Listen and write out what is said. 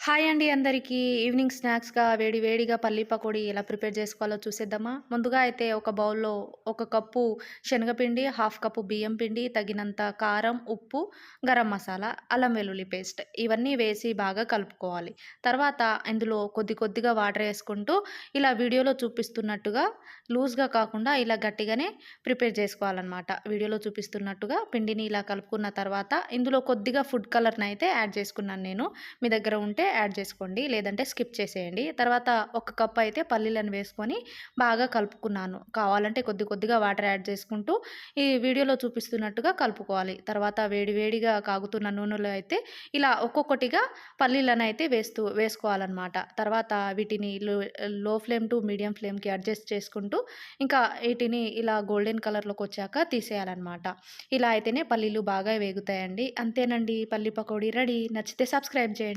Hi అండి అందరికీ. Evening స్నాక్స్‌గా వేడి వేడిగా పల్లి పకోడీ ఎలా ప్రిపేర్ చేసుకోవాలో చూసేద్దామా? ముందుగా అయితే ఒక బౌల్‌లో ఒక కప్పు శనగపిండి, హాఫ్ కప్పు బియ్యం పిండి, తగినంత కారం, ఉప్పు, గరం మసాలా, అల్లం వెల్లుల్లి పేస్ట్ ఇవన్నీ వేసి బాగా కలుపుకోవాలి. తర్వాత ఇందులో కొద్ది కొద్దిగా వాటర్ ఏసుకుంటూ ఇలా వీడియోలో చూపిస్తున్నట్టుగా లూజ్‌గా కాకుండా ఇలా గట్టిగానే ప్రిపేర్ చేసుకోవాలనమాట. వీడియోలో చూపిస్తున్నట్టుగా పిండిని ఇలా కలుపుకున్న తర్వాత ఇందులో కొద్దిగా ఫుడ్ కలర్‌నయితే యాడ్ చేసుకున్నాను నేను. మీ దగ్గర ఉంటే యాడ్ చేసుకోండి. లేదంటే స్కిప్ చేసేయండి. తర్వాత ఒక కప్ అయితే పల్లీలను వేసుకొని బాగా కలుపుకున్నాను. కావాలంటే కొద్ది కొద్దిగా వాటర్ యాడ్ చేసుకుంటూ ఈ వీడియోలో చూపిస్తున్నట్టుగా కలుపుకోవాలి. తర్వాత వేడి వేడిగా కాగుతున్న నూనెలో అయితే ఇలా ఒక్కొక్కటిగా పల్లీలనైతే వేసుకోవాలనమాట. తర్వాత వీటిని లో ఫ్లేమ్ టు మీడియం ఫ్లేమ్‌కి అడ్జస్ట్ చేసుకుంటూ ఇంకా వీటిని ఇలా గోల్డెన్ కలర్‌లోకొచ్చాక తీసేయాలనమాట. ఇలా అయితేనే పల్లీలు బాగా వేగుతాయండి. అంతేనండి, పల్లి పకోడీ రెడీ. నచ్చితే సబ్స్క్రైబ్ చేయండి.